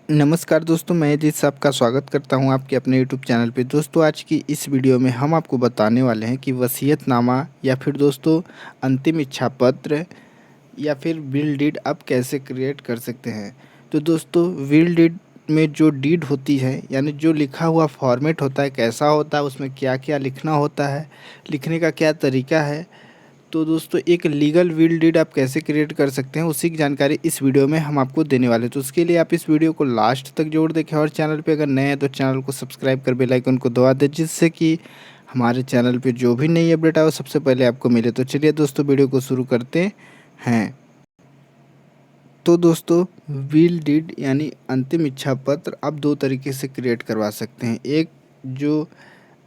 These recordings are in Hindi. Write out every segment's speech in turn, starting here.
नमस्कार दोस्तों, मैं अजीत आपका स्वागत करता हूं आपके अपने यूट्यूब चैनल पे। दोस्तों, आज की इस वीडियो में हम आपको बताने वाले हैं कि वसीयतनामा या फिर दोस्तों अंतिम इच्छा पत्र या फिर विल डीड आप कैसे क्रिएट कर सकते हैं। तो दोस्तों, विल डीड में जो डीड होती है यानी जो लिखा हुआ फॉर्मेट होता है कैसा होता है, उसमें क्या क्या लिखना होता है, लिखने का क्या तरीका है। तो दोस्तों, एक लीगल विल डीड आप कैसे क्रिएट कर सकते हैं उसी की जानकारी इस वीडियो में हम आपको देने वाले हैं। तो उसके लिए आप इस वीडियो को लास्ट तक जरूर देखें और चैनल पे अगर नए हैं तो चैनल को सब्सक्राइब कर बेल आइकन को दबा दें, जिससे कि हमारे चैनल पे जो भी नई अपडेट आए वो सबसे पहले आपको मिले। तो चलिए दोस्तों, वीडियो को शुरू करते हैं। तो दोस्तों, विल डीड यानी अंतिम इच्छा पत्र आप दो तरीके से क्रिएट करवा सकते हैं। एक जो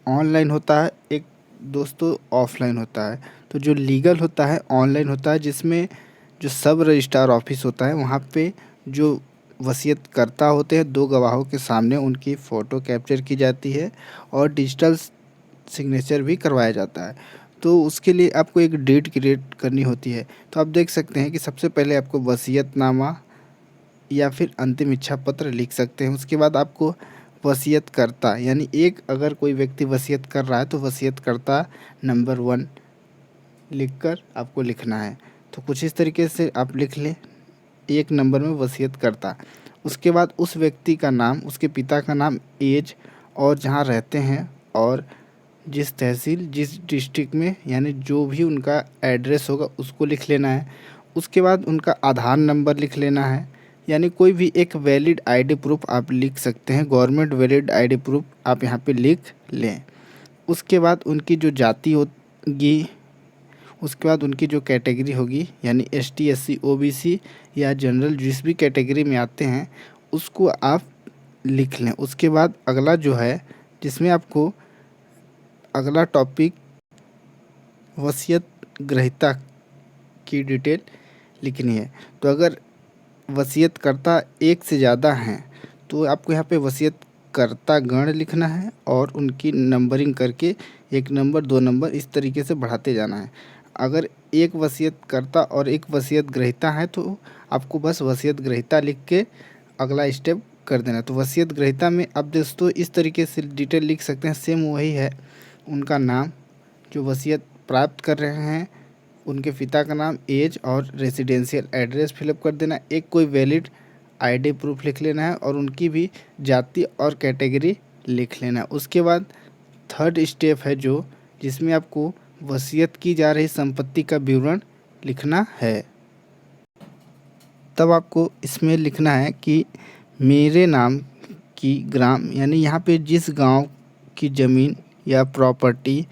ऑनलाइन होता है, एक दोस्तों ऑफलाइन होता है। तो जो लीगल होता है ऑनलाइन होता है, जिसमें जो सब रजिस्ट्रार ऑफिस होता है वहाँ पे जो वसीयतकर्ता होते हैं दो गवाहों के सामने उनकी फ़ोटो कैप्चर की जाती है और डिजिटल सिग्नेचर भी करवाया जाता है। तो उसके लिए आपको एक डेट क्रिएट करनी होती है। तो आप देख सकते हैं कि सबसे पहले आपको वसीयतनामा या फिर अंतिम इच्छा पत्र लिख सकते हैं। उसके बाद आपको वसीयतकर्ता यानी एक अगर कोई व्यक्ति वसीयत कर रहा है तो वसीयतकर्ता नंबर 1 लिखकर आपको लिखना है। तो कुछ इस तरीके से आप लिख लें, एक नंबर में वसीयतकर्ता। उसके बाद उस व्यक्ति का नाम, उसके पिता का नाम, एज और जहाँ रहते हैं और जिस तहसील जिस डिस्ट्रिक्ट में यानी जो भी उनका एड्रेस होगा उसको लिख लेना है। उसके बाद उनका आधार नंबर लिख लेना है, यानी कोई भी एक वैलिड आईडी प्रूफ आप लिख सकते हैं। गवर्नमेंट वैलिड आईडी प्रूफ आप यहाँ पे लिख लें। उसके बाद उनकी जो जाति होगी, उसके बाद उनकी जो कैटेगरी होगी यानी एसटी, एससी, ओबीसी या जनरल, जिस भी कैटेगरी में आते हैं उसको आप लिख लें। उसके बाद अगला जो है जिसमें आपको अगला टॉपिक वसीयत ग्रहीता की डिटेल लिखनी है। तो अगर वसीयतकर्ता एक से ज़्यादा हैं तो आपको यहाँ पे वसीयतकर्ता गण लिखना है और उनकी नंबरिंग करके 1 नंबर 2 नंबर इस तरीके से बढ़ाते जाना है। अगर एक वसीयतकर्ता और एक वसीयत ग्रहीता है तो आपको बस वसीयत ग्रहीता लिख के अगला स्टेप कर देना। तो वसीयत ग्रहीता में अब दोस्तों इस तरीके से डिटेल लिख सकते हैं, सेम वही है। उनका नाम, जो वसीयत प्राप्त कर रहे हैं उनके पिता का नाम, एज और रेसिडेंशियल एड्रेस फिलअप कर देना। एक कोई वैलिड आईडी प्रूफ लिख लेना है और उनकी भी जाति और कैटेगरी लिख लेना है। उसके बाद थर्ड स्टेप है जो जिसमें आपको वसीयत की जा रही संपत्ति का विवरण लिखना है। तब आपको इसमें लिखना है कि मेरे नाम की ग्राम, यानी यहाँ पे जिस गांव की ज़मीन या प्रॉपर्टी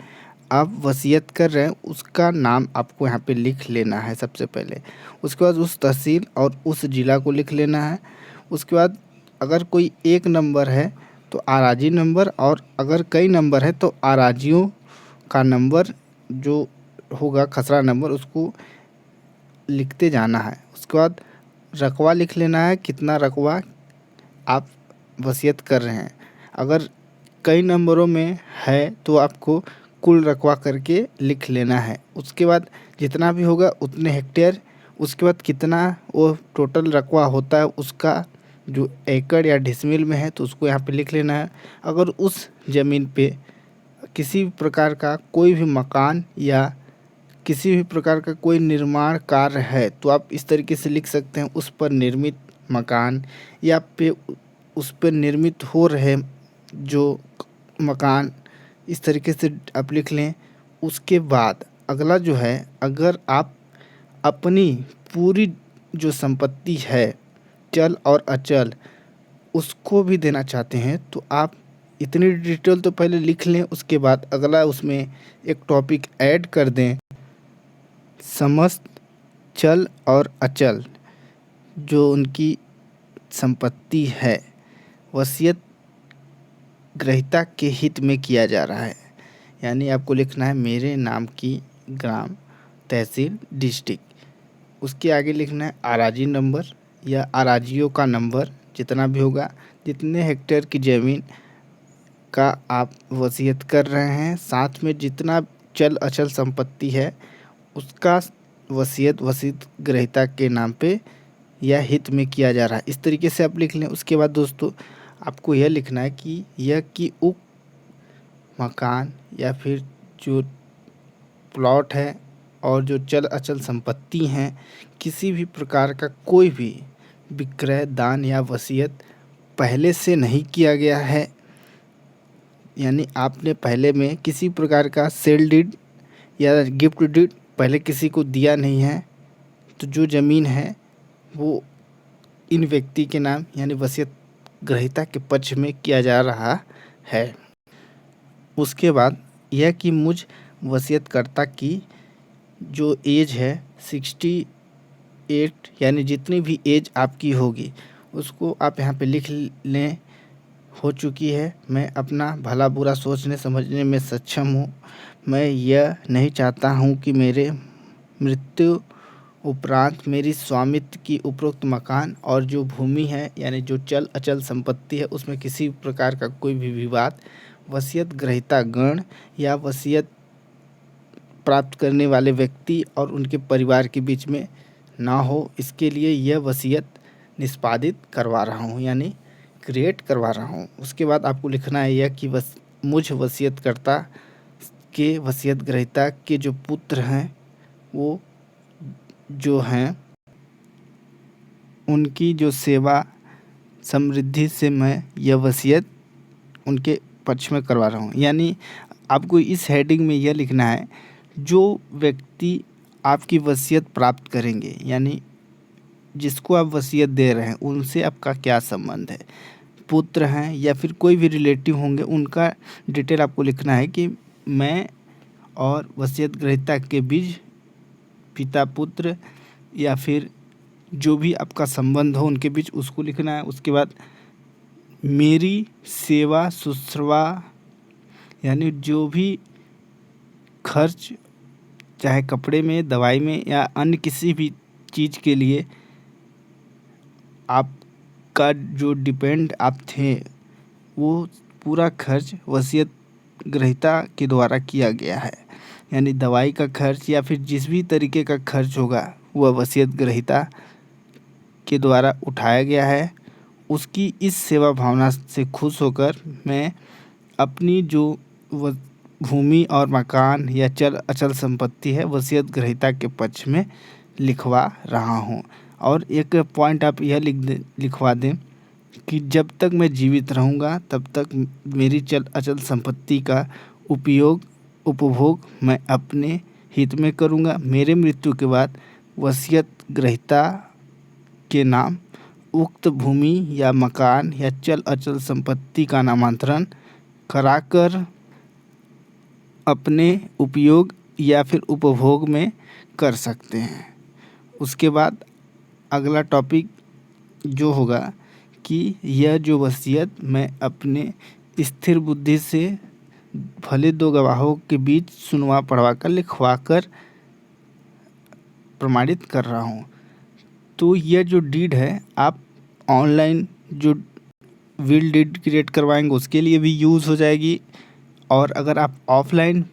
आप वसीयत कर रहे हैं उसका नाम आपको यहाँ पे लिख लेना है सबसे पहले। उसके बाद उस तहसील और उस ज़िला को लिख लेना है। उसके बाद अगर कोई एक नंबर है तो आराजी नंबर, और अगर कई नंबर है तो आराजियों का नंबर जो होगा खसरा नंबर उसको लिखते जाना है। उसके बाद रकबा लिख लेना है, कितना रकबा आप वसीयत कर रहे हैं। अगर कई नंबरों में है तो आपको कुल रकबा करके लिख लेना है। उसके बाद जितना भी होगा उतने हेक्टेयर, उसके बाद कितना वो टोटल रकबा होता है उसका जो एकड़ या डिसमिल में है तो उसको यहाँ पे लिख लेना है। अगर उस ज़मीन पे किसी भी प्रकार का कोई भी मकान या किसी भी प्रकार का कोई निर्माण कार्य है तो आप इस तरीके से लिख सकते हैं, उस पर निर्मित मकान या पे उस पर निर्मित हो रहे जो मकान, इस तरीके से आप लिख लें। उसके बाद अगला जो है, अगर आप अपनी पूरी जो संपत्ति है चल और अचल उसको भी देना चाहते हैं तो आप इतनी डिटेल तो पहले लिख लें। उसके बाद अगला उसमें एक टॉपिक ऐड कर दें, समस्त चल और अचल जो उनकी संपत्ति है वसीयत ग्रहीता के हित में किया जा रहा है। यानी आपको लिखना है मेरे नाम की ग्राम, तहसील, डिस्ट्रिक्ट। उसके आगे लिखना है आराजी नंबर या आराजियों का नंबर जितना भी होगा, जितने हेक्टेयर की ज़मीन का आप वसीयत कर रहे हैं, साथ में जितना चल अचल संपत्ति है उसका वसीयत ग्रहीता के नाम पे या हित में किया जा रहा है, इस तरीके से आप लिख लें। उसके बाद दोस्तों आपको यह लिखना है कि यह कि उक्त मकान या फिर जो प्लॉट है और जो चल अचल संपत्ति हैं, किसी भी प्रकार का कोई भी विक्रय, दान या वसीयत पहले से नहीं किया गया है, यानी आपने पहले में किसी प्रकार का सेल डीड या गिफ्ट डीड पहले किसी को दिया नहीं है, तो जो ज़मीन है वो इन व्यक्ति के नाम यानी वसीयत ग्रहीता के पक्ष में किया जा रहा है। उसके बाद यह कि मुझ वसीयतकर्ता की जो एज है 68 यानी जितनी भी एज आपकी होगी उसको आप यहाँ पे लिख लें, हो चुकी है। मैं अपना भला बुरा सोचने समझने में सक्षम हूँ। मैं यह नहीं चाहता हूँ कि मेरे मृत्यु उपरांत मेरी स्वामित्व की उपरोक्त मकान और जो भूमि है यानी जो चल अचल संपत्ति है उसमें किसी प्रकार का कोई भी विवाद वसीयत ग्रहीता गण या वसीयत प्राप्त करने वाले व्यक्ति और उनके परिवार के बीच में ना हो, इसके लिए यह वसीयत निष्पादित करवा रहा हूँ यानी क्रिएट करवा रहा हूँ। उसके बाद आपको लिखना है यह कि मुझ वसीयतकर्ता के वसीयत ग्रहीता के जो पुत्र हैं वो जो हैं उनकी जो सेवा समृद्धि से मैं यह वसीयत उनके पक्ष में करवा रहा हूँ। यानी आपको इस हेडिंग में यह लिखना है जो व्यक्ति आपकी वसीयत प्राप्त करेंगे यानी जिसको आप वसीयत दे रहे हैं उनसे आपका क्या संबंध है, पुत्र हैं या फिर कोई भी रिलेटिव होंगे, उनका डिटेल आपको लिखना है कि मैं और वसीयत ग्रहीता के बीच पिता पुत्र या फिर जो भी आपका संबंध हो उनके बीच उसको लिखना है। उसके बाद मेरी सेवा शुश्रूषा यानी जो भी खर्च चाहे कपड़े में, दवाई में या अन्य किसी भी चीज़ के लिए आपका जो डिपेंड आप थे वो पूरा खर्च वसीयत ग्रहीता के द्वारा किया गया है। यानी दवाई का खर्च या फिर जिस भी तरीके का खर्च होगा वह वसीयत ग्रहीता के द्वारा उठाया गया है। उसकी इस सेवा भावना से खुश होकर मैं अपनी जो भूमि और मकान या चल अचल संपत्ति है वसीयत ग्रहीता के पक्ष में लिखवा रहा हूँ। और एक पॉइंट आप यह लिखवा दें कि जब तक मैं जीवित रहूँगा तब तक मेरी चल अचल संपत्ति का उपभोग मैं अपने हित में करूँगा। मेरे मृत्यु के बाद वसीयत ग्रहीता के नाम उक्त भूमि या मकान या चल अचल संपत्ति का नामांतरण कराकर अपने उपयोग या फिर उपभोग में कर सकते हैं। उसके बाद अगला टॉपिक जो होगा कि यह जो वसीयत मैं अपने स्थिर बुद्धि से भले दो गवाहों के बीच सुनवा पढ़वा कर लिखवा कर प्रमाणित कर रहा हूँ। तो यह जो डीड है आप ऑनलाइन जो विल डीड क्रिएट करवाएंगे उसके लिए भी यूज़ हो जाएगी, और अगर आप ऑफलाइन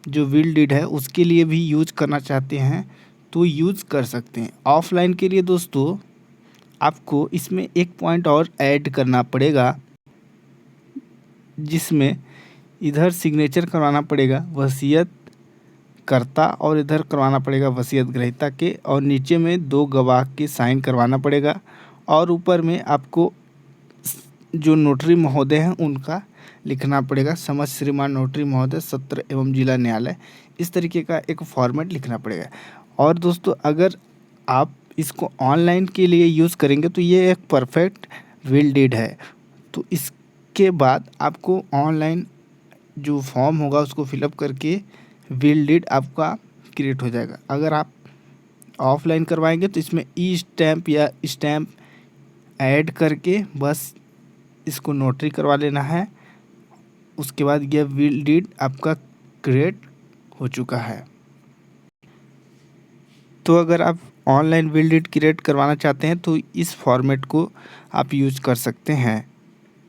जो विल डीड है उसके लिए भी यूज करना चाहते हैं तो यूज़ कर सकते हैं। ऑफलाइन के लिए दोस्तों आपको इसमें एक पॉइंट और ऐड करना पड़ेगा, जिसमें इधर सिग्नेचर करवाना पड़ेगा वसीयत करता और इधर करवाना पड़ेगा वसीयत ग्रहीता के, और नीचे में दो गवाह के साइन करवाना पड़ेगा, और ऊपर में आपको जो नोटरी महोदय हैं उनका लिखना पड़ेगा, समझ श्रीमान नोटरी महोदय सत्र एवं जिला न्यायालय। इस तरीके का एक फॉर्मेट लिखना पड़ेगा। और दोस्तों अगर आप इसको ऑनलाइन के लिए यूज़ करेंगे तो ये एक परफेक्ट विल डीड है। तो इसके बाद आपको ऑनलाइन जो फॉर्म होगा उसको फिलअप करके विल डीड आपका क्रिएट हो जाएगा। अगर आप ऑफलाइन करवाएंगे तो इसमें ई स्टैम्प या स्टैम्प ऐड करके बस इसको नोटरी करवा लेना है। उसके बाद यह विल डीड आपका क्रिएट हो चुका है। तो अगर आप ऑनलाइन विल डीड क्रिएट करवाना चाहते हैं तो इस फॉर्मेट को आप यूज़ कर सकते हैं।